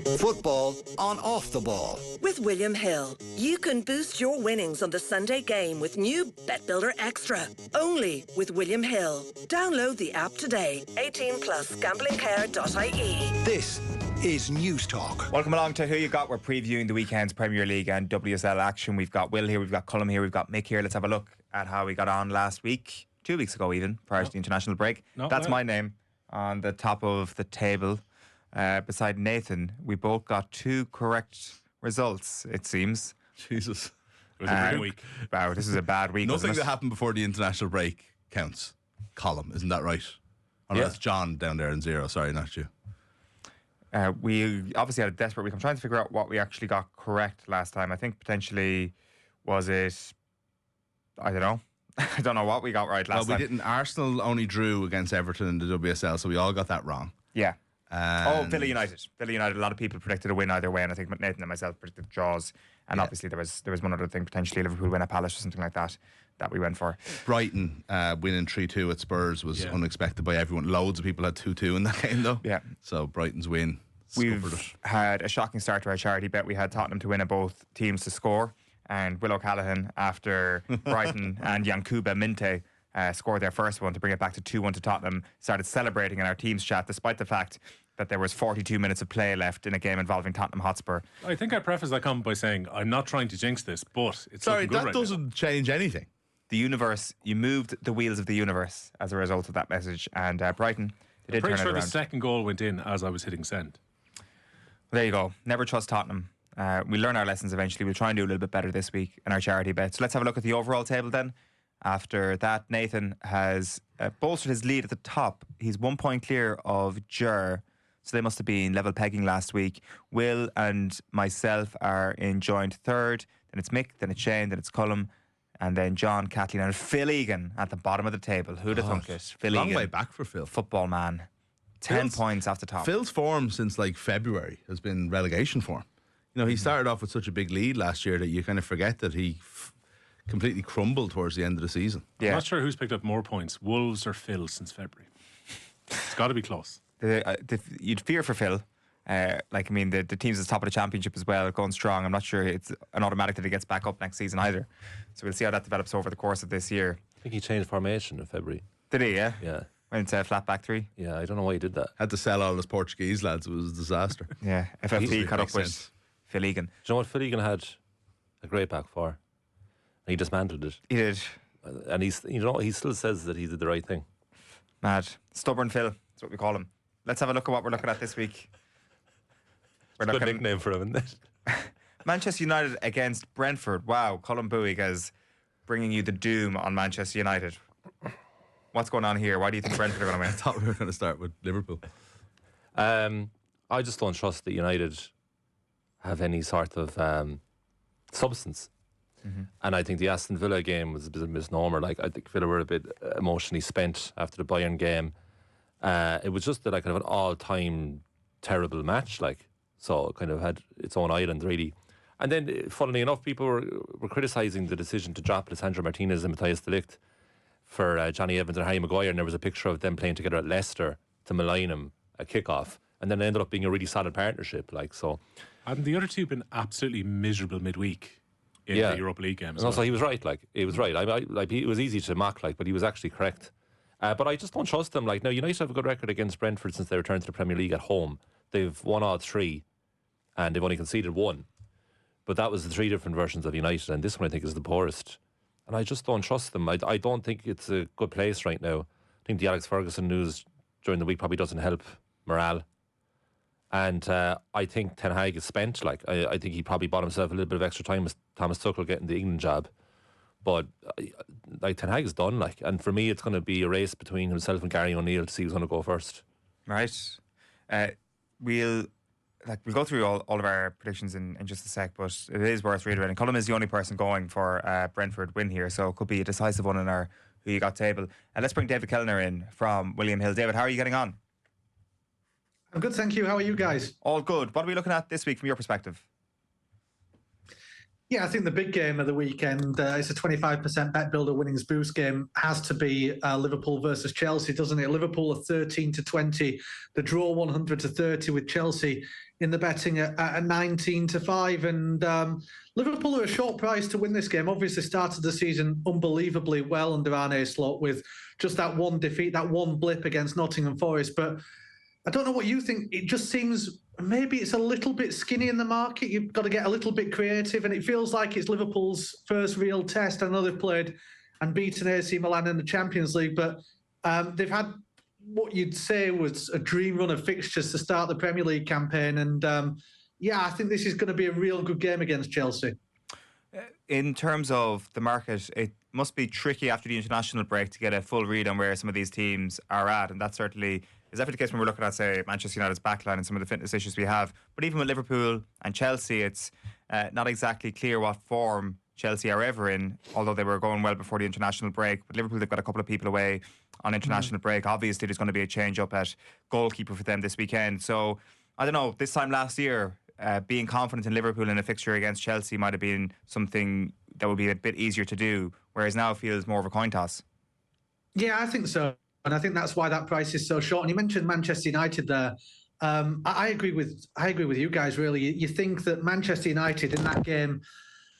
Football on Off the Ball. With William Hill, you can boost your winnings on the Sunday game with new Bet Builder Extra. Only with William Hill. Download the app today. 18 plus gamblingcare.ie. This is News Talk. Welcome along to Who You Got. We're previewing the weekend's Premier League and WSL action. We've got Will here, we've got Colm here, we've got Mick here. Let's have a look at how we got on last week. 2 weeks ago even, prior to the international break. That's my name on the top of the table. Beside Nathan, we both got 2 correct results, it seems. Jesus. It was a great week. Wow, this is a bad week. Nothing that happened before the international break counts. Colm, isn't that right? Oh, no, that's John down there in 0. Sorry, not you. We obviously had a desperate week. I'm trying to figure out what we actually got correct last time. I think potentially, was it, I don't know. I don't know what we got right last time. Well, we didn't. Arsenal only drew against Everton in the WSL, so we all got that wrong. Yeah. Villa United. Villa United, a lot of people predicted a win either way, and I think Nathan and myself predicted draws. And obviously there was one other thing, potentially Liverpool win at Palace or something like that we went for. Brighton winning 3-2 at Spurs was unexpected by everyone. Loads of people had 2-2 in that game though. Yeah. So Brighton's win. We've had a shocking start to our charity bet. We had Tottenham to win at both teams to score, and Will O'Callaghan, after Brighton and Yankuba Minte scored their first one to bring it back to 2-1 to Tottenham, started celebrating in our team's chat, despite the fact that there was 42 minutes of play left in a game involving Tottenham Hotspur. I think I preface that comment by saying I'm not trying to jinx this, but it's looking good right doesn't change anything. The universe, you moved the wheels of the universe as a result of that message, and Brighton, they did turn it around. I'm pretty sure the second goal went in as I was hitting send. There you go. Never trust Tottenham. We'll learn our lessons eventually. We'll try and do a little bit better this week in our charity bet. So let's have a look at the overall table then. After that, Nathan has bolstered his lead at the top. He's 1 point clear of Ger, so they must have been level pegging last week. Will and myself are in joint third. Then it's Mick, then it's Shane, then it's Colm, and then John, Kathleen, and Phil Egan at the bottom of the table. Who'd have thunk it? Phil Egan. Long way back for Phil. Football man. 10 points off the top. Phil's form since like February has been relegation form. You know, he started off with such a big lead last year that you kind of forget that he completely crumbled towards the end of the season. I'm not sure who's picked up more points, Wolves or Phil, since February. It's got to be close. You'd fear for Phil. The team's at the top of the championship as well, going strong. I'm not sure it's an automatic that he gets back up next season either. So we'll see how that develops over the course of this year. I think he changed formation in February. Did he, yeah? Yeah. Went flat back 3. Yeah, I don't know why he did that. Had to sell all his Portuguese lads. It was a disaster. Yeah, FFP caught up with Phil Egan. Do you know what Phil Egan had a great back for? And he dismantled it. He did. And he still says that he did the right thing. Mad. Stubborn Phil, that's what we call him. Let's have a look at what we're looking at this week. It's a good nickname for him, isn't it? Manchester United against Brentford. Wow, Colm Boohig is bringing you the doom on Manchester United. What's going on here? Why do you think Brentford are going to win? I thought we were going to start with Liverpool. I just don't trust that United have any sort of substance. Mm-hmm. And I think the Aston Villa game was a bit of a misnomer. Like, I think Villa were a bit emotionally spent after the Bayern game. It was just kind of an all-time terrible match. So it kind of had its own island, really. And then, funnily enough, people were criticising the decision to drop Lisandro Martinez and Matthias de Ligt for Johnny Evans and Harry Maguire, and there was a picture of them playing together at Leicester to malign him at kickoff, and then it ended up being a really solid partnership. Hadn't the other two been absolutely miserable midweek in the Europa League game? And also, he was right. He was right. It was easy to mock, but he was actually correct. But I just don't trust them. Now, United have a good record against Brentford since they returned to the Premier League at home. They've won all 3, and they've only conceded 1. But that was the 3 different versions of United, and this one I think is the poorest. And I just don't trust them. I don't think it's a good place right now. I think the Alex Ferguson news during the week probably doesn't help morale. And I think Ten Hag is spent. I think he probably bought himself a little bit of extra time with Thomas Tuchel getting the England job. But Ten Hag is done. And for me, it's going to be a race between himself and Gary O'Neill to see who's going to go first. Right. We'll go through all of our predictions in just a sec, but it is worth reiterating. Colm is the only person going for Brentford win here, so it could be a decisive one in our Who You Got table. Let's bring David Kelleher in from William Hill. David, how are you getting on? I'm good, thank you. How are you guys? All good. What are we looking at this week from your perspective? Yeah, I think the big game of the weekend, it's a 25% bet builder winnings boost game, has to be Liverpool versus Chelsea, doesn't it? Liverpool are 13-20, the draw 100-30 with Chelsea in the betting at 19-5. And Liverpool are a short price to win this game. Obviously started the season unbelievably well under Arne Slot with just that one defeat, that one blip against Nottingham Forest. But I don't know what you think. It just seems maybe it's a little bit skinny in the market. You've got to get a little bit creative, and it feels like it's Liverpool's first real test. I know they've played and beaten AC Milan in the Champions League, but they've had what you'd say was a dream run of fixtures to start the Premier League campaign. And I think this is going to be a real good game against Chelsea. In terms of the market, it must be tricky after the international break to get a full read on where some of these teams are at, and that certainly is definitely the case when we're looking at, say, Manchester United's backline and some of the fitness issues we have. But even with Liverpool and Chelsea, it's not exactly clear what form Chelsea are ever in, although they were going well before the international break. But Liverpool, they've got a couple of people away on international break. Obviously, there's going to be a change up at goalkeeper for them this weekend. So, I don't know, this time last year, being confident in Liverpool in a fixture against Chelsea might have been something that would be a bit easier to do, whereas now it feels more of a coin toss. Yeah, I think so. And I think that's why that price is so short. And you mentioned Manchester United there. I agree with you guys, really. You think that Manchester United in that game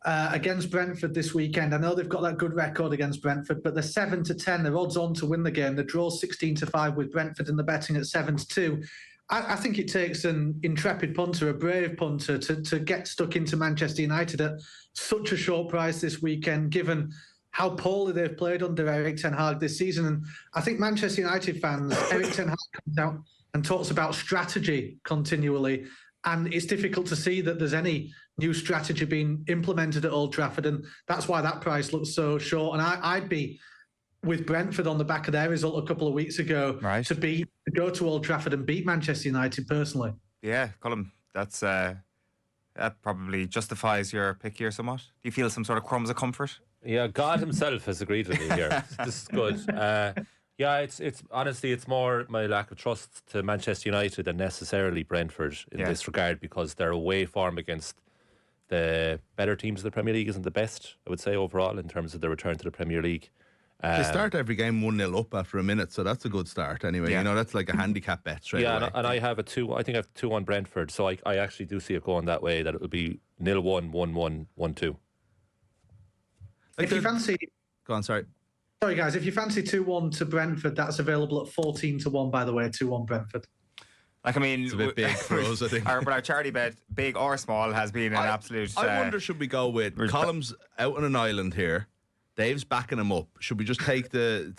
against Brentford this weekend, I know they've got that good record against Brentford, but they're 7-10. They're odds on to win the game. The draw 16-5 with Brentford and the betting at 7-2. I think it takes an intrepid punter, a brave punter, to get stuck into Manchester United at such a short price this weekend, given how poorly they've played under Erik ten Hag this season. And I think Manchester United fans, Erik ten Hag comes out and talks about strategy continually, and it's difficult to see that there's any new strategy being implemented at Old Trafford, and that's why that price looks so short. And I'd be with Brentford on the back of their result a couple of weeks ago, right, to go to Old Trafford and beat Manchester United personally. Yeah, Colm, that's that probably justifies your pick here somewhat. Do you feel some sort of crumbs of comfort? Yeah, God himself has agreed with me here. This is good. It's honestly, it's more my lack of trust to Manchester United than necessarily Brentford in this regard, because their away form against the better teams of the Premier League isn't the best, I would say, overall, in terms of the return to the Premier League. They start every game 1-0 up after a minute, so that's a good start anyway. Yeah. You know, that's like a handicap bet straight away. And I have I think I have 2-1 Brentford, so I actually do see it going that way, that it will be 0-1, 1-1, 1-2. If you fancy... Go on, sorry. Sorry, guys. If you fancy 2-1 to Brentford, that's available at 14-1, by the way, 2-1 Brentford. Like, I mean... It's a bit big for us, I think. Our charity bet, big or small, has been an absolute... I wonder, should we go with... Colm's out on an island here. Dave's backing him up. Should we just take the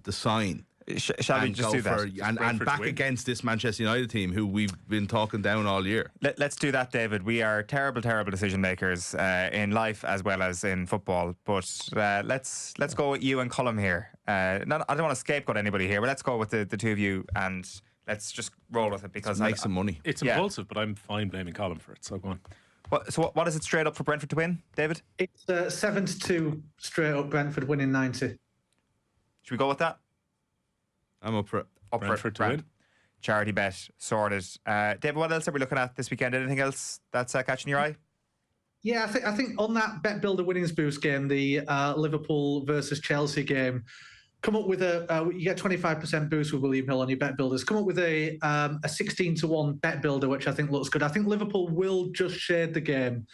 sign? Shall we just do that? And back against this Manchester United team who we've been talking down all year. Let's do that, David. We are terrible decision makers in life as well as in football. But let's go with you and Colm here. I don't want to scapegoat anybody here, but let's go with the two of you and let's just roll with it, because make some money. It's impulsive, but I'm fine blaming Colm for it. So go on. What is it straight up for Brentford to win, David? It's 7-2 straight up, Brentford winning 90. Should we go with that? I'm up for it. Brentford to win. Charity bet sorted. David, what else are we looking at this weekend? Anything else that's catching your eye? Yeah, I think on that Bet Builder winnings boost game, the Liverpool versus Chelsea game, come up with you get 25% boost with William Hill on your bet builders. Come up with a 16-1 bet builder, which I think looks good. I think Liverpool will just shade the game.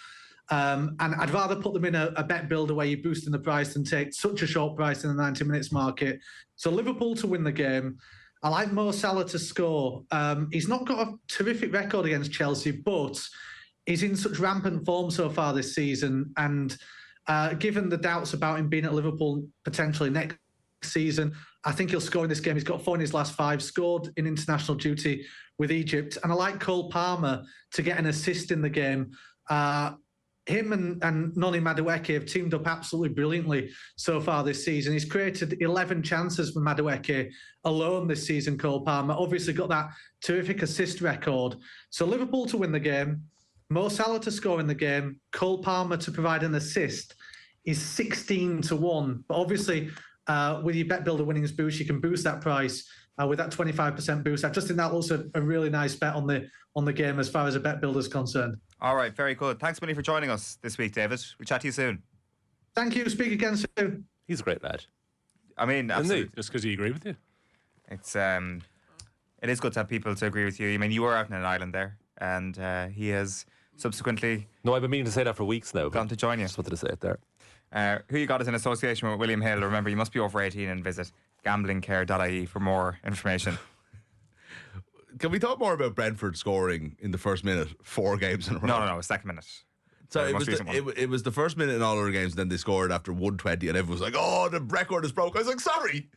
And I'd rather put them in a bet builder where you're boosting the price than take such a short price in the 90 minutes market. So Liverpool to win the game. I like Mo Salah to score. He's not got a terrific record against Chelsea, but he's in such rampant form so far this season. And given the doubts about him being at Liverpool potentially next season, I think he'll score in this game. He's got 4 in his last 5, scored in international duty with Egypt. And I like Cole Palmer to get an assist in the game. Him and Noni Madueke have teamed up absolutely brilliantly so far this season. He's created 11 chances for Madueke alone this season, Cole Palmer. Obviously got that terrific assist record. So Liverpool to win the game, Mo Salah to score in the game, Cole Palmer to provide an assist is 16-1. But obviously, with your Bet Builder winnings boost, you can boost that price with that 25% boost. I just think that looks a really nice bet on the game as far as a bet builder is concerned. All right, very good. Thanks, Minnie, for joining us this week, David. We'll chat to you soon. Thank you. Speak again soon. He's a great lad. I mean, absolutely. Just because he agree with you. It's it is good to have people to agree with you. I mean, you were out in an island there, and he has subsequently No, I've been meaning to say that for weeks now. gone to join you. Just wanted to say it there. Who you got is in association with William Hill. Remember, you must be over 18 and visit gamblingcare.ie for more information. Can we talk more about Brentford scoring in the first minute 4 games in a row? No, second minute. So The it most was, recent one. it was the first minute in all other games, and then they scored after 120, and everyone was like, oh, the record is broke. I was like, sorry.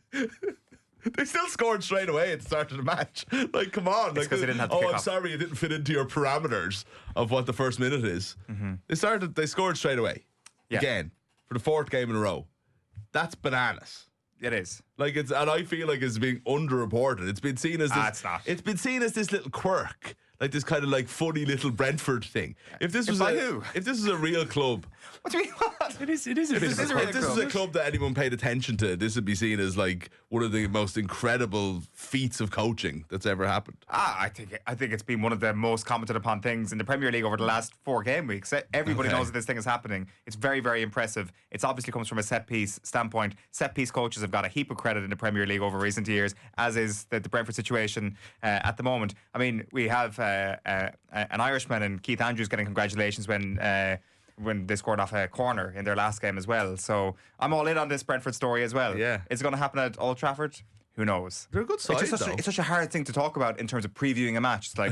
They still scored straight away at the start of the match. Like, come on. It's 'cause they didn't have to oh, kick I'm off. sorry, it didn't fit into your parameters of what the first minute is. Mm-hmm. They scored straight away. Yeah. Again, for the 4th game in a row. That's bananas. It is. Like, and I feel like it's being underreported. It's been seen as this. It's not. It's been seen as this little quirk, like this kind of like funny little Brentford thing. If this was By who? if this was a real club, What do you mean? What? It is a bit this of is a a real if this was a club that anyone paid attention to, this would be seen as like one of the most incredible feats of coaching that's ever happened. I think it's been one of the most commented upon things in the Premier League over the last 4 game weeks. Everybody Okay. knows that this thing is happening. It's very, very impressive. It's obviously comes from a set piece standpoint. Set piece coaches have got a heap of credit in the Premier League over recent years, as is the Brentford situation at the moment. I mean, we have an Irishman and Keith Andrews getting congratulations when they scored off a corner in their last game as well. So I'm all in on this Brentford story as well. Yeah. Is it going to happen at Old Trafford? Who knows? They're a good side, It's just though. it's such a hard thing to talk about in terms of previewing a match. It's like,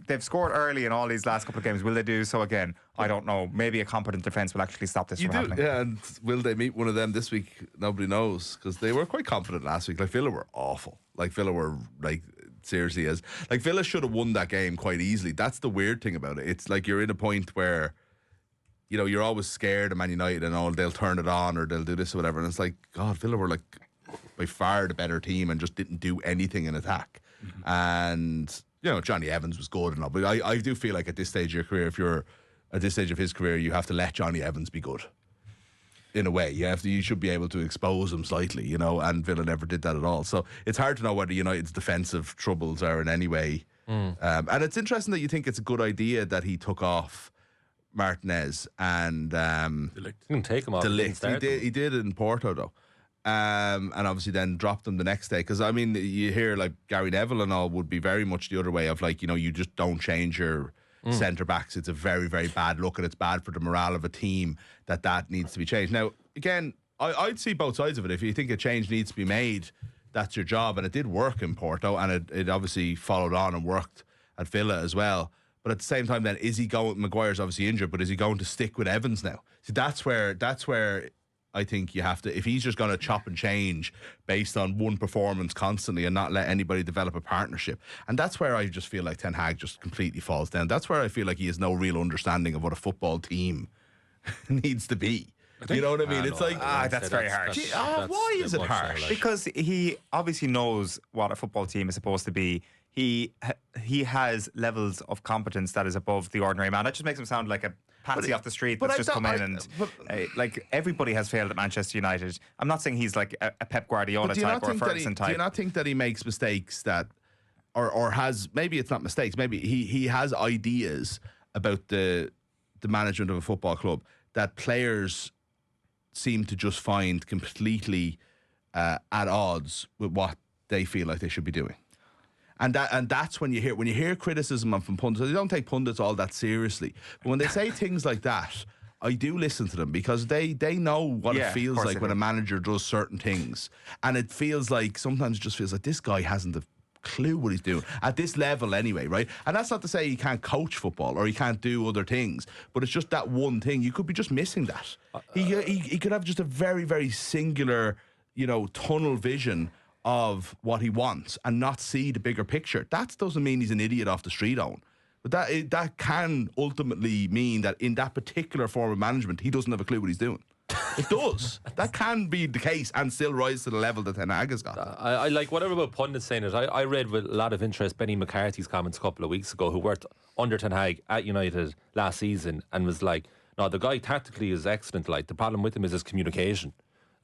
they've scored early in all these last couple of games. Will they do so again? I don't know. Maybe a competent defence will actually stop this from happening. Yeah, and will they meet one of them this week? Nobody knows, because they were quite confident last week. Like, Villa were awful. Like, Villa were like, seriously, Villa should have won that game quite easily. That's the weird thing about it. It's like you're in a point where, you know, you're always scared of Man United and they'll turn it on or they'll do this or whatever. And it's like, God, Villa were like by far the better team and just didn't do anything in attack. And, you know, Johnny Evans was good and all, but I do feel like at this stage of your career, if you're at this stage of his career, you have to let Johnny Evans be good. In a way, you should be able to expose him slightly, you know, and Villa never did that at all. So it's hard to know whether United's defensive troubles are in any way. And it's interesting that you think it's a good idea that he took off Martinez and Didn't take him off. De Didn't Ligt. start him. He did in Porto though. And obviously then dropped him the next day. Because I mean, you hear like Gary Neville and all would be very much the other way of like, you know, you just don't change your centre backs. It's a very, very bad look, and it's bad for the morale of a team that needs to be changed. Now, again, I'd see both sides of it. If you think a change needs to be made, that's your job, and it did work in Porto, and it obviously followed on and worked at Villa as well. But at the same time, then is he going? Maguire's obviously injured, but is he going to stick with Evans now? See, that's where I think you have to. If he's just going to chop and change based on one performance constantly and not let anybody develop a partnership, and that's where I just feel like Ten Hag just completely falls down. That's where I feel like he has no real understanding of what a football team needs to be. You know what I mean? It's like that's very harsh. why is it harsh? Because he obviously knows what a football team is supposed to be. He has levels of competence that is above the ordinary man. That just makes him sound like a patsy off the street that's just come in and like everybody has failed at Manchester United. I'm not saying he's like a Pep Guardiola type or a Ferguson type. Do you not think that he makes mistakes that, or has, maybe it's not mistakes, maybe he has ideas about the management of a football club that players seem to just find completely at odds with what they feel like they should be doing. And that's when you hear criticism from pundits. They don't take pundits all that seriously. But when they say things like that, I do listen to them, because they know what it feels like when a manager does certain things. And it feels like, sometimes it just feels like this guy hasn't a clue what he's doing at this level anyway, right? And that's not to say he can't coach football or he can't do other things, but it's just that one thing. You could be just missing that. He could have just a very, very singular, you know, tunnel vision of what he wants and not see the bigger picture. That doesn't mean he's an idiot off the street, Owen. But that can ultimately mean that in that particular form of management, he doesn't have a clue what he's doing. It does. That can be the case and still rise to the level that Ten Hag has got. I like whatever about pundits saying it. I read with a lot of interest Benny McCarthy's comments a couple of weeks ago, who worked under Ten Hag at United last season, and was like, no, the guy tactically is excellent. Like, the problem with him is his communication.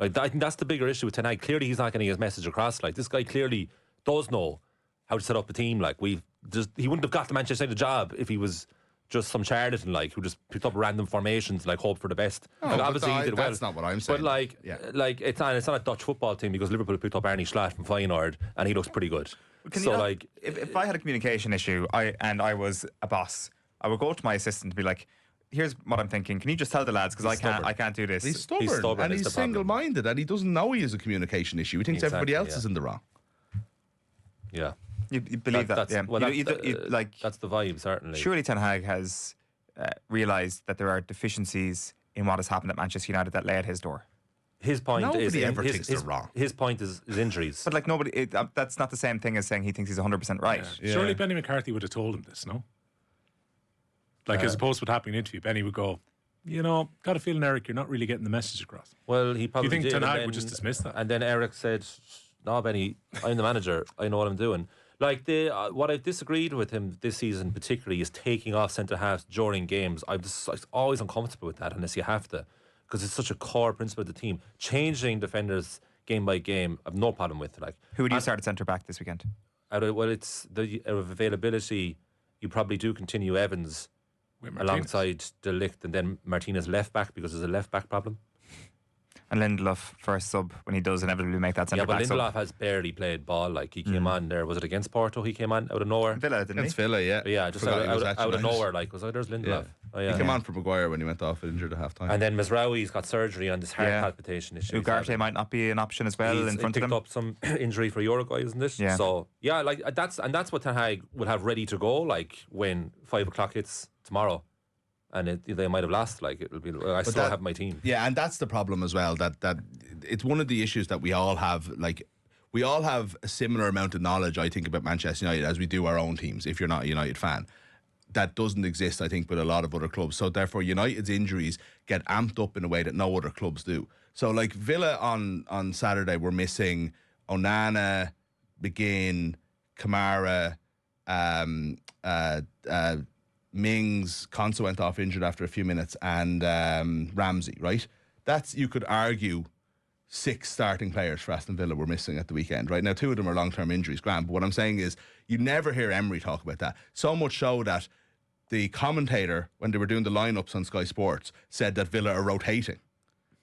Like I think that's the bigger issue with Ten Hag. Clearly, he's not getting his message across. Like this guy clearly does know how to set up a team. Like he wouldn't have got the Manchester United job if he was just some charlatan like who just picked up random formations and like hope for the best. No, like but obviously he did well. that's not what I'm saying. But like it's not a Dutch football team because Liverpool picked up Arnie Schlatt from Feyenoord and he looks pretty good. So like if I had a communication issue I was a boss, I would go to my assistant and be like, here's what I'm thinking. Can you just tell the lads because I can't do this. He's stubborn and he's single-minded and he doesn't know he has a communication issue. He thinks everybody else is in the wrong. Yeah. You believe that? That's, yeah. Well, like that's the vibe, certainly. Surely Ten Hag has realised that there are deficiencies in what has happened at Manchester United that lay at his door. His point Nobody ever thinks they're wrong. His point is injuries. But like nobody, that's not the same thing as saying he thinks he's 100% right. Yeah. Surely Benny McCarthy would have told him this, no? Like as opposed to what happened in the interview, Benny would go, got a feeling, Eric, you're not really getting the message across. Well, he probably Do you think did, Ten Hag would just dismiss that? And then Eric said, no, Benny, I'm the manager. I know what I'm doing. Like what I've disagreed with him this season particularly is taking off centre halves during games. I'm always uncomfortable with that unless you have to, because it's such a core principle of the team. Changing defenders game by game, I've no problem with. Like, who do you start at centre back this weekend? Out of availability, you probably do continue Evans alongside De Ligt and then Martinez left back because there's a left back problem. And Lindelof first sub when he does inevitably make that centre back. Yeah, but Lindelof has barely played ball. Like he came on there. Was it against Porto? He came on out of nowhere. Villa, didn't he? Against Villa, yeah. Yeah, just out of nowhere. Like there's Lindelof. Yeah. Oh, yeah. He came on for Maguire when he went off injured at half time. And then Mazraoui's got surgery on this heart palpitation issue. Ugarte might not be an option as well in front of him. He picked up some injury for Uruguay, isn't it? Yeah. So yeah, like that's what Ten Hag will have ready to go. Like when 5 o'clock hits tomorrow. And they might have lost. Like it'll be. I still have my team. Yeah, and that's the problem as well. That it's one of the issues that we all have. Like we all have a similar amount of knowledge, I think, about Manchester United as we do our own teams. If you're not a United fan, that doesn't exist, I think, with a lot of other clubs. So therefore, United's injuries get amped up in a way that no other clubs do. So like Villa on Saturday were missing Onana, McGinn, Kamara, Mings, Konsa went off injured after a few minutes, and Ramsey, right? That's, you could argue, 6 starting players for Aston Villa were missing at the weekend, right? Now, 2 of them are long-term injuries, Graham, but what I'm saying is you never hear Emery talk about that. So much so that the commentator, when they were doing the lineups on Sky Sports, said that Villa are rotating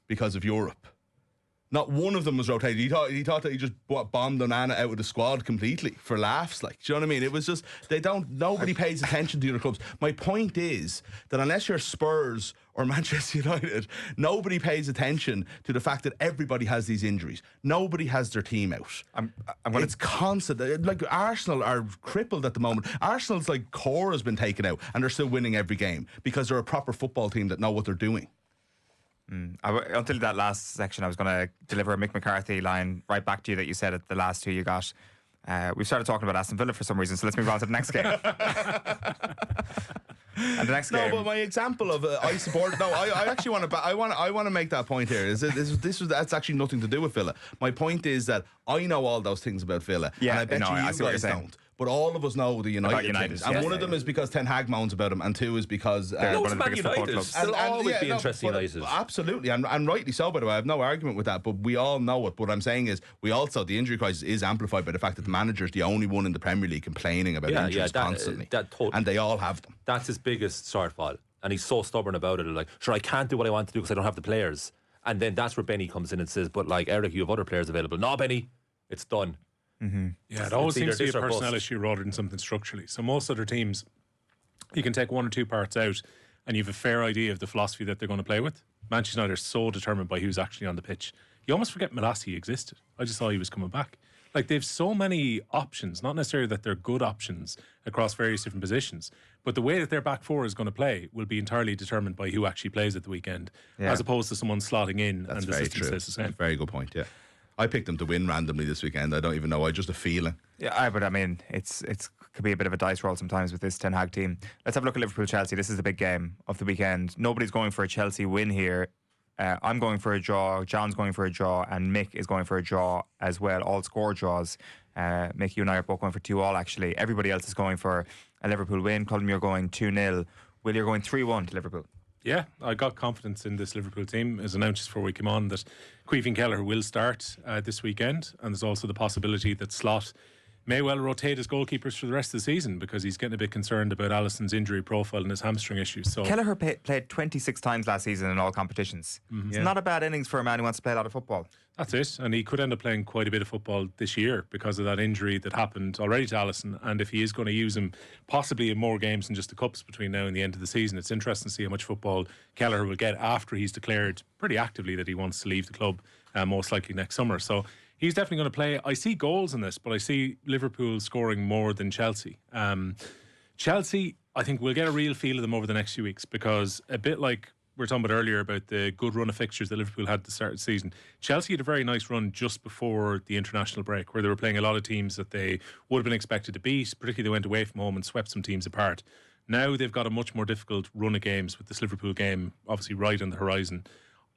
because of Europe. Not one of them was rotated. He thought that he just bombed Onana out of the squad completely for laughs. Like, do you know what I mean? It was just nobody pays attention to the other clubs. My point is that unless you're Spurs or Manchester United, nobody pays attention to the fact that everybody has these injuries. Nobody has their team out. It's constant. Like Arsenal are crippled at the moment. Arsenal's like core has been taken out, and they're still winning every game because they're a proper football team that know what they're doing. Until that last section, I was going to deliver a Mick McCarthy line right back to you that you said at the last 2 you got. We've started talking about Aston Villa for some reason, so let's move on to the next game. And the next game. No, but my example of I support. No, I actually want to. I want to make that point here. That's actually nothing to do with Villa. My point is that I know all those things about Villa. Yeah, and I bet you guys don't. But all of us know the United things. And one of them is because Ten Hag moans about them, and 2 is because one of the biggest football clubs. They'll always be interested in United. Absolutely, and rightly so, by the way. I have no argument with that, but we all know it. But what I'm saying is, the injury crisis is amplified by the fact that the manager is the only one in the Premier League complaining about injuries constantly. And they all have them. That's his biggest shortfall. And he's so stubborn about it. Like, sure, I can't do what I want to do because I don't have the players. And then that's where Benny comes in and says, but like, Eric, you have other players available. No, Benny, it's done. Mm-hmm. Yeah, it always seems to be a personnel issue rather than something structurally. So most other teams, you can take 1 or 2 parts out and you have a fair idea of the philosophy that they're going to play with. Manchester United are so determined by who's actually on the pitch. You almost forget Maresca existed. I just thought he was coming back. Like, they've so many options, not necessarily that they're good options across various different positions, but the way that their back four is going to play will be entirely determined by who actually plays at the weekend, as opposed to someone slotting in. That's and the very system true. says the same. That's a very good point, yeah. I picked them to win randomly this weekend. I don't even know. I just a feeling. Yeah, but I mean, it's could be a bit of a dice roll sometimes with this Ten Hag team. Let's have a look at Liverpool-Chelsea. This is the big game of the weekend. Nobody's going for a Chelsea win here. I'm going for a draw. John's going for a draw, and Mick is going for a draw as well. All score draws. Mick, you and I are both going for 2-2. Actually, everybody else is going for a Liverpool win. Colm, you're going 2-0. Will, you're going 3-1 to Liverpool. Yeah, I got confidence in this Liverpool team. As announced before we came on, that Eoin Kelleher will start this weekend, and there's also the possibility that Slot may well rotate his goalkeepers for the rest of the season because he's getting a bit concerned about Alisson's injury profile and his hamstring issues. So Kelleher played 26 times last season in all competitions. It's not a bad innings for a man who wants to play a lot of football. that's it, and he could end up playing quite a bit of football this year because of that injury that happened already to Alisson. And if he is going to use him possibly in more games than just the cups between now and the end of the season, it's interesting to see how much football Kelleher will get after he's declared pretty actively that he wants to leave the club, most likely next summer. So he's definitely going to play. I see goals in this, but I see Liverpool scoring more than Chelsea. Chelsea, I think we'll get a real feel of them over the next few weeks, because a bit like we were talking about earlier about the good run of fixtures that Liverpool had at the start of the season, Chelsea had a very nice run just before the international break, where they were playing a lot of teams that they would have been expected to beat, particularly they went away from home and swept some teams apart. Now they've got a much more difficult run of games with this Liverpool game obviously right on the horizon.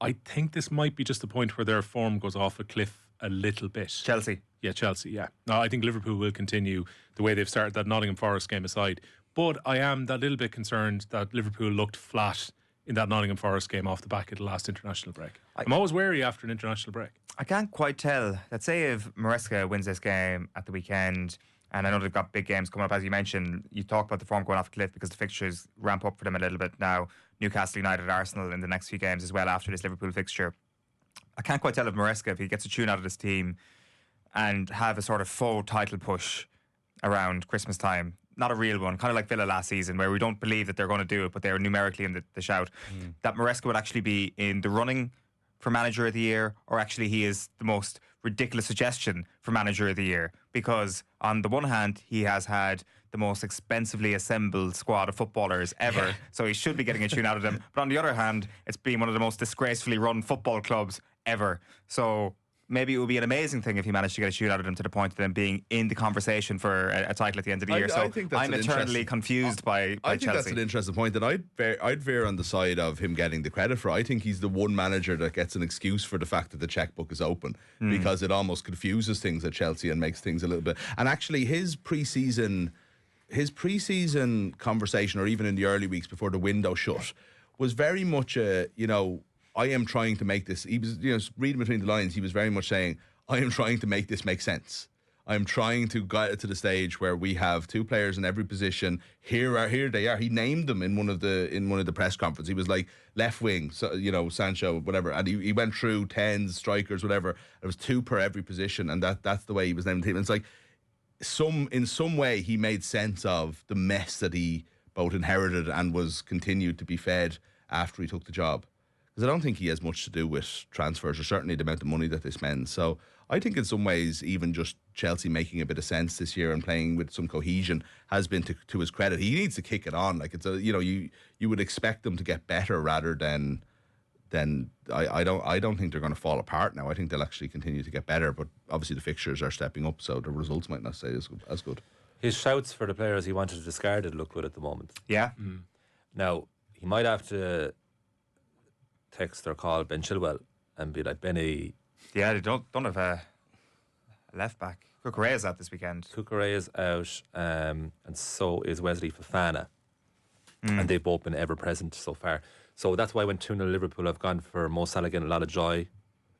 I think this might be just the point where their form goes off a cliff a little bit. Chelsea. Yeah, Chelsea, yeah. No, I think Liverpool will continue the way they've started, that Nottingham Forest game aside. But I am that little bit concerned that Liverpool looked flat in that Nottingham Forest game off the back of the last international break. I'm always wary after an international break. I can't quite tell. Let's say if Maresca wins this game at the weekend, and I know they've got big games coming up, as you mentioned, you talk about the form going off a cliff because the fixtures ramp up for them a little bit now. Newcastle United, Arsenal in the next few games as well after this Liverpool fixture. I can't quite tell if Maresca, if he gets a tune out of this team and have a sort of faux title push around Christmas time, not a real one, kind of like Villa last season, where we don't believe that they're going to do it, but they're numerically in the shout, that Maresca would actually be in the running for Manager of the Year, or actually he is the most ridiculous suggestion for Manager of the Year, because on the one hand, he has had the most expensively assembled squad of footballers ever, so he should be getting a tune out of them. But on the other hand, it's been one of the most disgracefully run football clubs ever. So maybe it would be an amazing thing if he managed to get a shoot out of them to the point of them being in the conversation for a title at the end of the year. So I'm eternally confused by I think Chelsea. That's an interesting point, and I'd veer on the side of him getting the credit for it. I think he's the one manager that gets an excuse for the fact that the checkbook is open, because it almost confuses things at Chelsea and makes things a little bit. And actually, his pre-season conversation, or even in the early weeks before the window shut, was very much I am trying to make this. He was, reading between the lines, he was very much saying, I am trying to make this make sense. I'm trying to get it to the stage where we have two players in every position. Here they are. He named them in one of the press conferences. He was like left wing, so, Sancho, whatever, and he went through 10s, strikers, whatever. There was two per every position, and that's the way he was naming the team. And it's like in some way he made sense of the mess that he both inherited and was continued to be fed after he took the job. Because I don't think he has much to do with transfers, or certainly the amount of money that they spend. So I think in some ways, even just Chelsea making a bit of sense this year and playing with some cohesion has been to his credit. He needs to kick it on. Like, it's you would expect them to get better rather than I don't think they're going to fall apart now. I think they'll actually continue to get better. But obviously the fixtures are stepping up, so the results might not stay as good. His shouts for the players he wanted to discard look good at the moment. Yeah. Now he might have to text or call Ben Chilwell and be like, Benny. Yeah, they don't have a left back. Cucurella is out this weekend. Cucurella is out, and so is Wesley Fofana. And they've both been ever present so far. So that's why when 2-0 Liverpool have gone for Mo Salah getting a lot of joy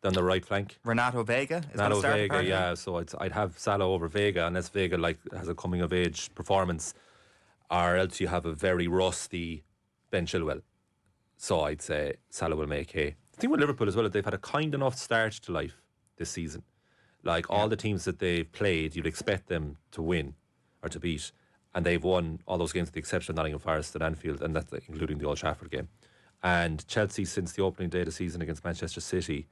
down the right flank. Renato Vega is going to start, apparently. Yeah. So I'd have Salah over Vega, unless Vega has a coming of age performance, or else you have a very rusty Ben Chilwell. So I'd say Salah will make hay. The thing with Liverpool as well is they've had a kind enough start to life this season. Like all the teams that they've played, you'd expect them to win or to beat, and they've won all those games with the exception of Nottingham Forest and Anfield, and that's including the Old Trafford game. And Chelsea, since the opening day of the season against Manchester City,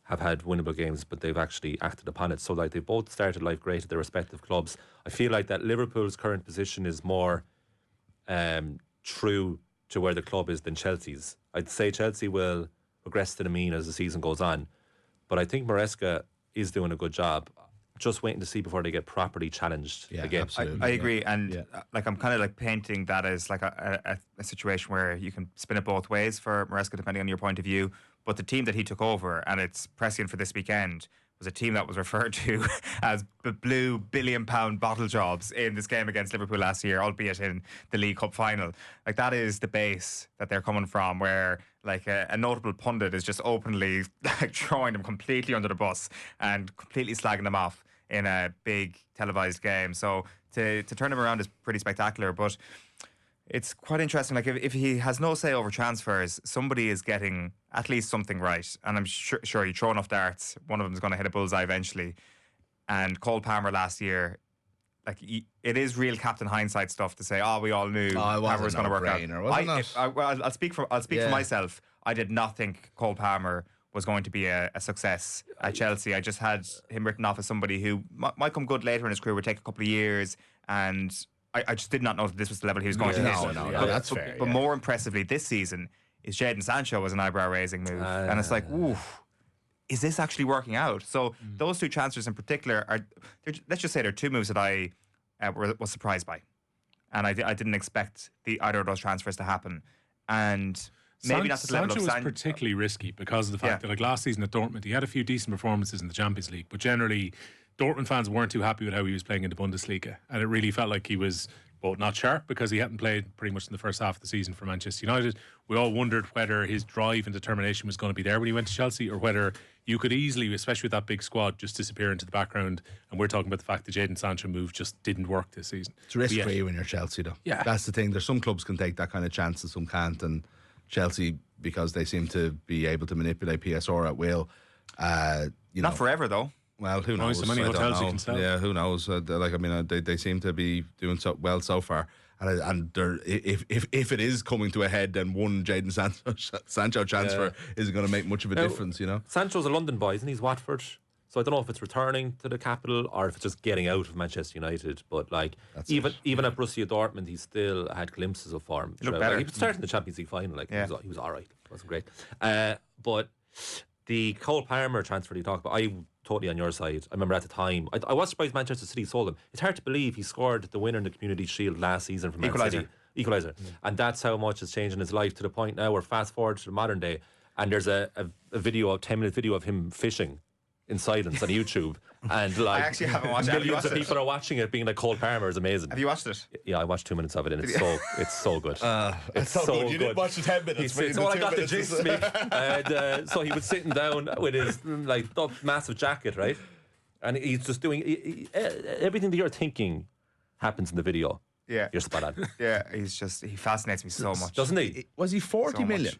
have had winnable games, but they've actually acted upon it. So like they both started life great at their respective clubs. I feel like that Liverpool's current position is more true to where the club is than Chelsea's. I'd say Chelsea will regress to the mean as the season goes on, but I think Maresca is doing a good job. Just waiting to see before they get properly challenged again. Absolutely. I agree, and I'm kind of like painting that as like a situation where you can spin it both ways for Maresca depending on your point of view. But the team that he took over, and it's prescient for this weekend, was a team that was referred to as the blue £1 billion bottle jobs in this game against Liverpool last year, albeit in the League Cup final. Like, that is the base that they're coming from, where like a notable pundit is just openly like throwing them completely under the bus and completely slagging them off in a big televised game. So to turn him around is pretty spectacular, but it's quite interesting. Like, if he has no say over transfers, somebody is getting at least something right. And I'm sure you throw enough darts, one of them is going to hit a bullseye eventually. And Cole Palmer last year, like, it is real captain hindsight stuff to say, we all knew Palmer was going to work out. I'll speak for myself. I did not think Cole Palmer was going to be a success at Chelsea. I just had him written off as somebody who might come good later in his career, would take a couple of years, and I just did not know that this was the level he was going to hit. No, that's fair. But more impressively this season is Jadon Sancho was an eyebrow-raising move. And it's like, ooh, is this actually working out? So those two transfers in particular let's just say they're two moves that I was surprised by. And I didn't expect either of those transfers to happen. And maybe not to the level of Sancho was particularly risky because of the fact that, like, last season at Dortmund, he had a few decent performances in the Champions League, but generally Dortmund fans weren't too happy with how he was playing in the Bundesliga, and it really felt like he was both not sharp because he hadn't played pretty much in the first half of the season for Manchester United. We all wondered whether his drive and determination was going to be there when he went to Chelsea, or whether you could easily, especially with that big squad, just disappear into the background. And we're talking about the fact that Jadon Sancho move just didn't work this season. It's risk-free when you're Chelsea, though. Yeah. That's the thing. There's some clubs can take that kind of chance and some can't, and Chelsea, because they seem to be able to manipulate PSR at will. Not forever, though. Well, who knows? So many hotels you can sell. Yeah, who knows? They seem to be doing so well so far. And if it is coming to a head, then one Jadon Sancho transfer isn't going to make much of a difference, you know. Sancho's a London boy, isn't he? He's Watford. So I don't know if it's returning to the capital or if it's just getting out of Manchester United. But like, even at Borussia Dortmund, he still had glimpses of form. He looked better. He was starting the Champions League final. Like, he was all right. It wasn't great. But the Cole Palmer transfer that you talked about, I'm totally on your side. I remember at the time, I was surprised Manchester City sold him. It's hard to believe he scored the winner in the Community Shield last season from Man City. Equaliser. And that's how much has changed in his life, to the point now where fast forward to the modern day, and there's a 10-minute video of him fishing in silence on YouTube, and like, I actually haven't watched it. Millions of people are watching it, being like, Cole Palmer is amazing. Have you watched it? Yeah, I watched 2 minutes of it, and it's so good. It's so good. You didn't watch the 10 minutes. I got the gist, Mick. And so he was sitting down with his massive jacket, right? And he's just doing everything that you're thinking happens in the video. Yeah, you're spot on. Yeah, he fascinates me so much, doesn't he? Was he 40 million?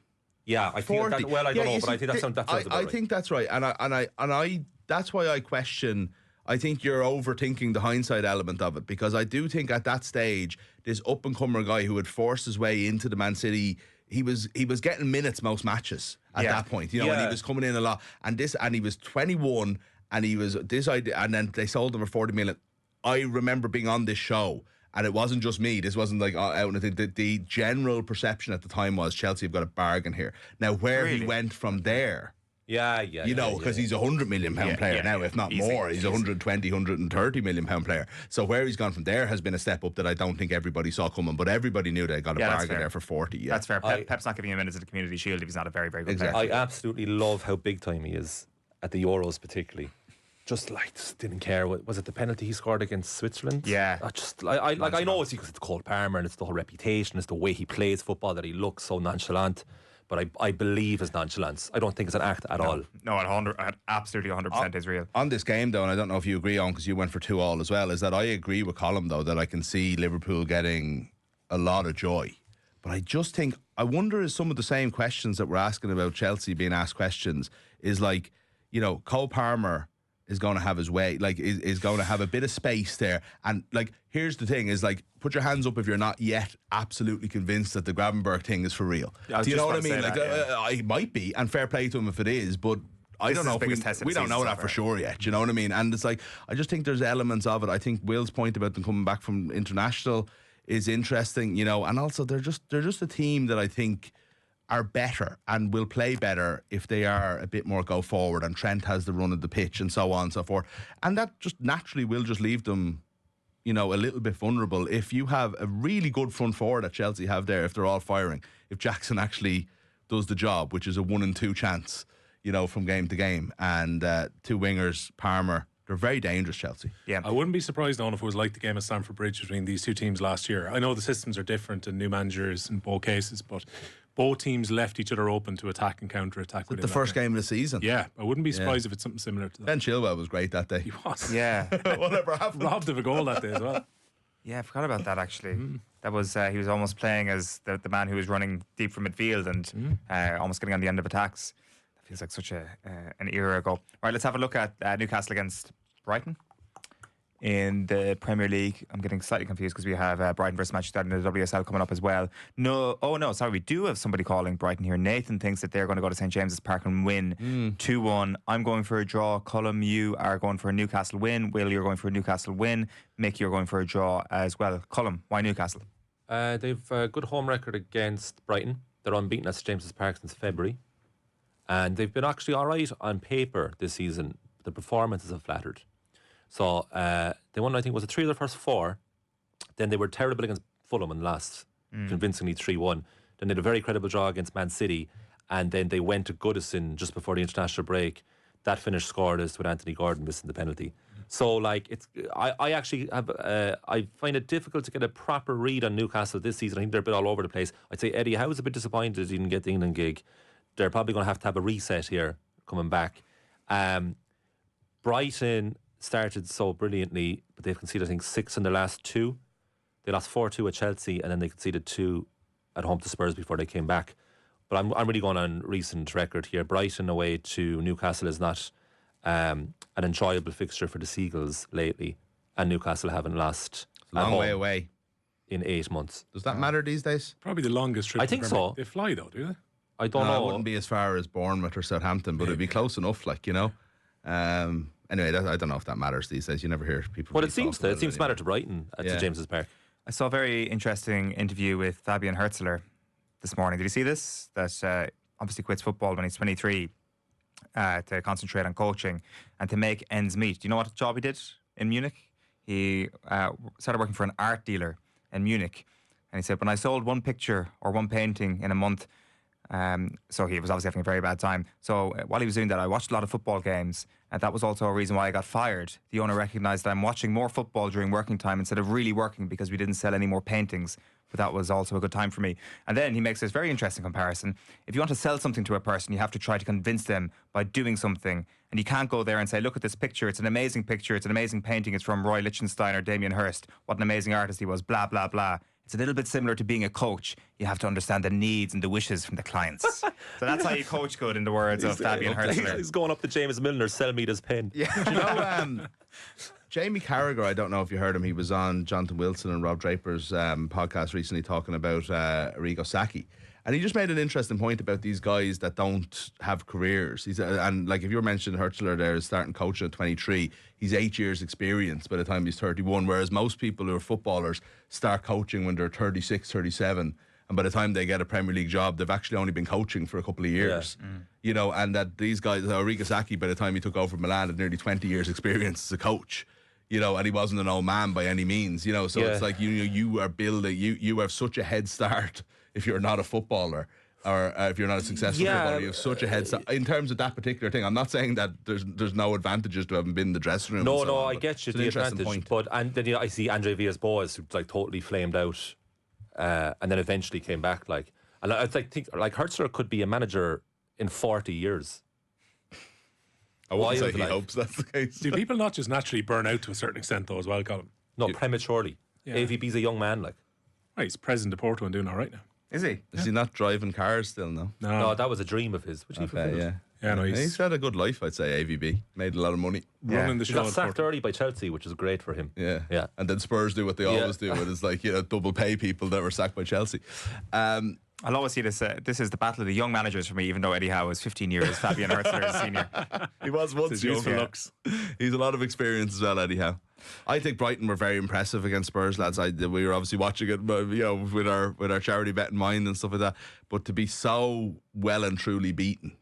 Yeah, I think that, I don't know, but I think that sounds about right. I think that's right, and I that's why I question. I think you're overthinking the hindsight element of it, because I do think at that stage, this up and comer guy who had forced his way into the Man City, he was getting minutes most matches at that point, you know, and he was coming in a lot, and he was 21, and he was this idea, and then they sold him for 40 million. I remember being on this show. And it wasn't just me. This wasn't like out. And I think the general perception at the time was Chelsea have got a bargain here. Now, where he went from there, because he's a £100 million player now, if not more. He's a 120, 130 million pound player. So where he's gone from there has been a step up that I don't think everybody saw coming. But everybody knew they got a bargain there for 40. Yeah, that's fair. Pep's not giving him minutes at the Community Shield if he's not a very, very good player. I absolutely love how big time he is at the Euros, particularly. Just didn't care. Was it the penalty he scored against Switzerland? Yeah. I know it's because it's Cole Palmer and it's the whole reputation, it's the way he plays football that he looks so nonchalant. But I believe his nonchalance. I don't think it's an act at all. No, absolutely 100% is real. On this game, though, and I don't know if you agree on, because you went for 2-2 as well, is that I agree with Colm, though, that I can see Liverpool getting a lot of joy. But I just think, I wonder is some of the same questions that we're asking about Chelsea being asked questions, is like, you know, Cole Palmer is going to have his way, like is going to have a bit of space there. And like, here's the thing, is like, put your hands up if you're not yet absolutely convinced that the Gravenberch thing is for real. Do you know what I mean? Like, it might be, and fair play to him if it is, but I don't know if we don't know that for sure yet. You know what I mean? And it's like, I just think there's elements of it. I think Will's point about them coming back from international is interesting, you know, and also they're just a team that I think are better and will play better if they are a bit more go forward, and Trent has the run of the pitch and so on and so forth. And that just naturally will just leave them, you know, a little bit vulnerable. If you have a really good front forward that Chelsea have there, if they're all firing, if Jackson actually does the job, which is a 1 in 2 chance, from game to game. And two wingers, Palmer, they're very dangerous, Chelsea. Yeah. I wouldn't be surprised, Owen, if it was like the game at Stamford Bridge between these two teams last year. I know the systems are different and new managers in both cases, but both teams left each other open to attack and counter-attack. The first game of the season. Yeah, I wouldn't be surprised if it's something similar to that. Ben Chilwell was great that day. He was. Yeah. Whatever happened. Robbed of a goal that day as well. Yeah, I forgot about that actually. That was he was almost playing as the man who was running deep from midfield and almost getting on the end of attacks. That feels like such an era ago. All right, let's have a look at Newcastle against Brighton in the Premier League. I'm getting slightly confused because we have Brighton versus Manchester United in the WSL coming up as well. Sorry, we do have somebody calling Brighton here. Nathan thinks that they're going to go to St James's Park and win 2-1. I'm going for a draw. Colm, you are going for a Newcastle win. Will, you're going for a Newcastle win. Mick, you're going for a draw as well. Colm, why Newcastle? They've a good home record against Brighton. They're unbeaten at St James's Park since February. And they've been actually all right on paper this season. The performances have flattered. So they won, I think, was it 3 of their first 4. Then they were terrible against Fulham in the last, convincingly 3-1. Then they had a very credible draw against Man City. And then they went to Goodison just before the international break. That finish scoreless with Anthony Gordon missing the penalty. So, I actually have, I find it difficult to get a proper read on Newcastle this season. I think they're a bit all over the place. I'd say Eddie Howe's a bit disappointed he didn't get the England gig. They're probably going to have a reset here coming back. Brighton started so brilliantly, but they've conceded, I think, 6 in their last 2. They lost 4-2 at Chelsea, and then they conceded 2 at home to Spurs before they came back. But I'm really going on recent record here. Brighton away to Newcastle is not an enjoyable fixture for the Seagulls lately, and Newcastle haven't lost a long way away in 8 months. Does that matter these days? Probably the longest trip. I think so. They fly though, do they? I don't know. It wouldn't be as far as Bournemouth or Southampton, but it'd be close enough, Anyway, I don't know if that matters these days. You never hear people. Well, it seems to matter to Brighton at St James's Park. I saw a very interesting interview with Fabian Herzler this morning. Did you see this? That obviously quits football when he's 23 to concentrate on coaching and to make ends meet. Do you know what job he did in Munich? He started working for an art dealer in Munich. And he said, when I sold one picture or one painting in a month, so he was obviously having a very bad time. So while he was doing that, I watched a lot of football games, and that was also a reason why I got fired. The owner recognised that I'm watching more football during working time instead of really working because we didn't sell any more paintings. But that was also a good time for me. And then he makes this very interesting comparison. If you want to sell something to a person, you have to try to convince them by doing something. And you can't go there and say, look at this picture. It's an amazing picture. It's an amazing painting. It's from Roy Lichtenstein or Damien Hirst. What an amazing artist he was, blah, blah, blah. It's a little bit similar to being a coach. You have to understand the needs and the wishes from the clients. So that's how you coach good, in the words of Fabian Herzler. He's going up to James Milner, sell me this pen. Yeah. Do you know, Jamie Carragher, I don't know if you heard him, he was on Jonathan Wilson and Rob Draper's podcast recently talking about Arrigo Sacchi. And he just made an interesting point about these guys that don't have careers. He's and like if you were mentioning Herzler there is starting coaching at 23, he's 8 years experience by the time he's 31, whereas most people who are footballers start coaching when they're 36, 37, and by the time they get a Premier League job, they've actually only been coaching for a couple of years. Yeah. And that these guys, Arrigo Sacchi, by the time he took over Milan, had nearly 20 years experience as a coach. And he wasn't an old man by any means, so it's like you are building, you have such a head start if you're not a footballer or if you're not a successful footballer, you have such a head start in terms of that particular thing. I'm not saying that there's no advantages to having been in the dressing room. No, I get you the advantage, point. But and then I see Andre Villas-Boas who totally flamed out, and then eventually came back. And I think Herzler could be a manager in 40 years. I wouldn't say he hopes that's the case. Do people not just naturally burn out to a certain extent though as well, Colm? No, prematurely. Yeah. AVB's a young man, Right, he's president of Porto and doing all right now. Is he? Is he not driving cars still now? No, that was a dream of his, which he fulfilled. No, he's had a good life, I'd say. AVB made a lot of money. Running the show. He got sacked early by Chelsea, which is great for him. Yeah. And then Spurs do what they always do, and it's double pay people that were sacked by Chelsea. I'll always see this. This is the battle of the young managers for me, even though Eddie Howe is 15 years. Fabian Herzler is senior. He was once young. Looks. He's a lot of experience as well, Eddie Howe. I think Brighton were very impressive against Spurs, lads. We were obviously watching it, with our charity bet in mind and stuff like that. But to be so well and truly beaten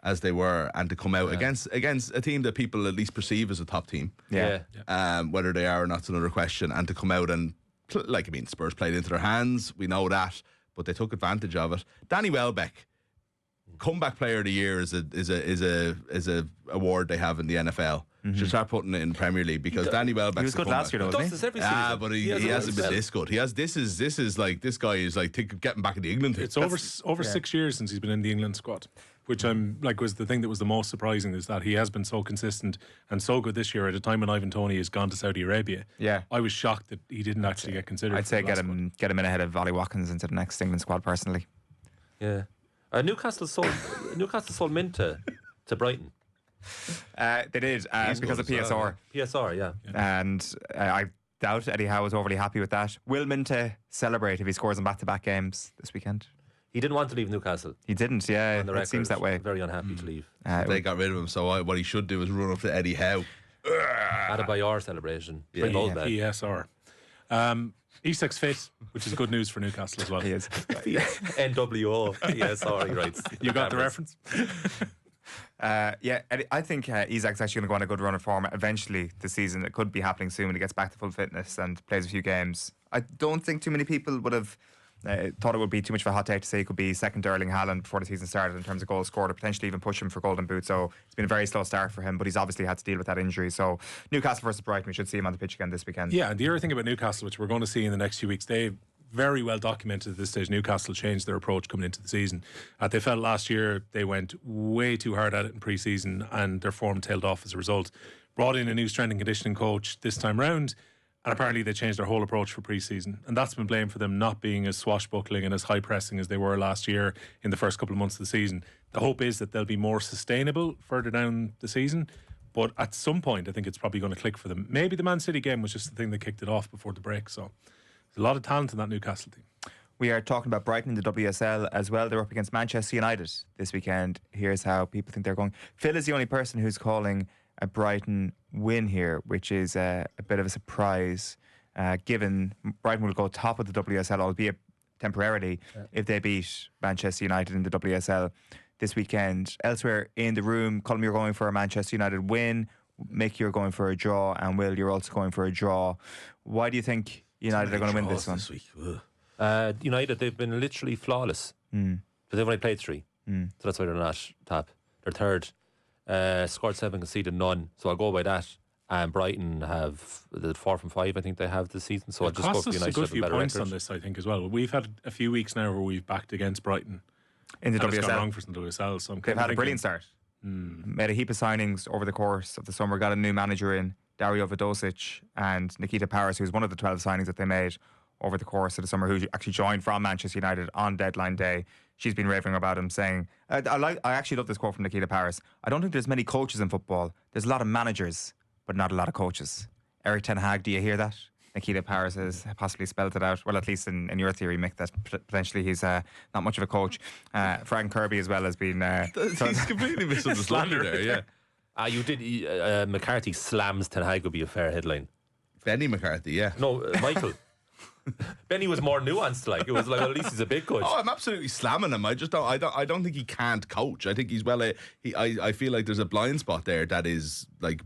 as they were, and to come out against a team that people at least perceive as a top team, whether they are or not's another question, and to come out and Spurs played into their hands. We know that. But they took advantage of it. Danny Welbeck, comeback player of the year is a award they have in the NFL. Should start putting it in the Premier League because Danny Welbeck's He was good last year, though, wasn't he? Does this every season. but he hasn't been this good. This is like this guy is like getting back in the England team. It's over 6 years since he's been in the England squad, which was the thing that was the most surprising, is that he has been so consistent and so good this year at a time when Ivan Toney has gone to Saudi Arabia. Yeah. I was shocked that he didn't actually get considered. I'd say get him in ahead of Ollie Watkins into the next England squad, personally. Yeah. Newcastle sold Mint to Brighton. They did because of PSR. PSR, yeah. And I doubt Eddie Howe was overly happy with that. Will Minter celebrate if he scores in back-to-back games this weekend? He didn't want to leave Newcastle. He didn't, yeah. On the It record, seems that way. Very unhappy to leave. They got rid of him, so what he should do is run up to Eddie Howe. Adebayor celebration. Yeah. PSR. Isak's fit, which is good news for Newcastle as well. He is. NWO. PSR, he writes. You got the reference? Yeah, I think Isak's actually going to go on a good run of form eventually this season. It could be happening soon when he gets back to full fitness and plays a few games. I don't think too many people would have thought it would be too much of a hot take to say he could be second to Erling Haaland before the season started in terms of goals scored, or potentially even push him for Golden Boot. So it's been a very slow start for him, but he's obviously had to deal with that injury. So Newcastle versus Brighton, we should see him on the pitch again this weekend. Yeah, and the other thing about Newcastle, which we're going to see in the next few weeks, they very well documented at this stage. Newcastle changed their approach coming into the season. They felt last year they went way too hard at it in pre-season and their form tailed off as a result. Brought in a new strength and conditioning coach this time round, and apparently they changed their whole approach for pre-season, and that's been blamed for them not being as swashbuckling and as high pressing as they were last year in the first couple of months of the season. The hope is that they'll be more sustainable further down the season, but at some point I think it's probably going to click for them. Maybe the Man City game was just the thing that kicked it off before the break. So there's a lot of talent in that Newcastle team. We are talking about Brighton in the WSL as well. They're up against Manchester United this weekend. Here's how people think they're going. Phil is the only person who's calling a Brighton win here, which is a bit of a surprise, given Brighton will go top of the WSL, albeit temporarily, if they beat Manchester United in the WSL this weekend. Elsewhere in the room, Colm, you're going for a Manchester United win. Mick, you're going for a draw, and Will, you're also going for a draw. Why do you think United are going to win this one? This week. United, they've been literally flawless. But they've only played 3. So that's why they're not top. They're third. Scored 7, conceded none. So I'll go by that. And Brighton have the 4 from 5, I think they have this season. So I'll just go for United. It cost us a good have few better points record on this, I think, as well. We've had a few weeks now where we've backed against Brighton In the and it's gone WSL. wrong for some WSL. So I'm They've had a brilliant start. Made a heap of signings over the course of the summer. Got a new manager in, Dario Vidosic, and Nikita Paris, who's one of the 12 signings that they made over the course of the summer, who actually joined from Manchester United on deadline day. She's been raving about him, saying, I actually love this quote from Nikita Paris. I don't think there's many coaches in football. There's a lot of managers, but not a lot of coaches. Eric Ten Hag, do you hear that? Nikita Paris has possibly spelled it out. Well, at least in your theory, Mick, that potentially he's not much of a coach. Frank Kirby as well has been... He's completely misunderstood there, yeah. You did. McCarthy slams Ten Hag would be a fair headline. Benny McCarthy, yeah. No, Michael. Benny was more nuanced. Like it was like, well, at least he's a big coach. Oh, I'm absolutely slamming him. I don't think he can't coach. I think he's I feel like there's a blind spot there that is like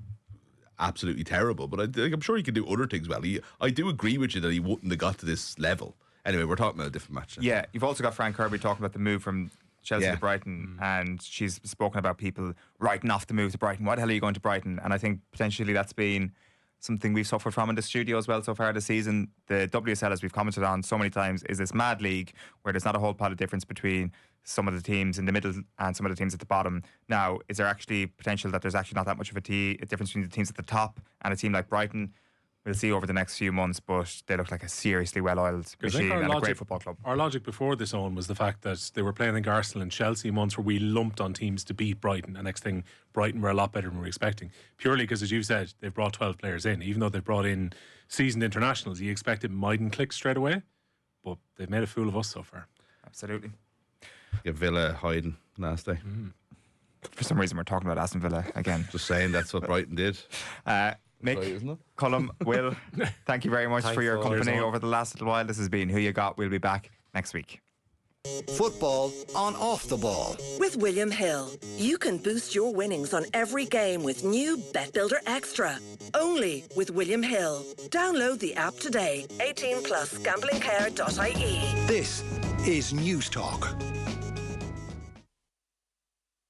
absolutely terrible. But I'm sure he can do other things well. I do agree with you that he wouldn't have got to this level. Anyway, we're talking about a different match. Yeah, you've also got Frank Kirby talking about the move from Chelsea to Brighton, and she's spoken about people writing off the move to Brighton. Why the hell are you going to Brighton? And I think potentially that's been something we've suffered from in the studio as well so far this season. The WSL, as we've commented on so many times, is this mad league where there's not a whole pot of difference between some of the teams in the middle and some of the teams at the bottom. Now, is there actually potential that there's actually not that much of a difference between the teams at the top and a team like Brighton? We'll see over the next few months, but they look like a seriously well-oiled machine and a great football club. Our logic before this on was the fact that they were playing against Arsenal and Chelsea months where we lumped on teams to beat Brighton. And next thing, Brighton were a lot better than we were expecting. Purely because, as you said, they've brought 12 players in. Even though they've brought in seasoned internationals, you expect it mightn't click straight away. But they've made a fool of us so far. Absolutely. Yeah, Villa hiding last day. For some reason, we're talking about Aston Villa again. Just saying that's what Brighton did. Mick, Right, isn't it? Colm, Will, thank you very much for your company Cheers, over the last little while. This has been Who You Got. We'll be back next week. Football on Off the Ball. With William Hill, you can boost your winnings on every game with new Bet Builder Extra. Only with William Hill. Download the app today. 18 plus gamblingcare.ie. This is News Talk.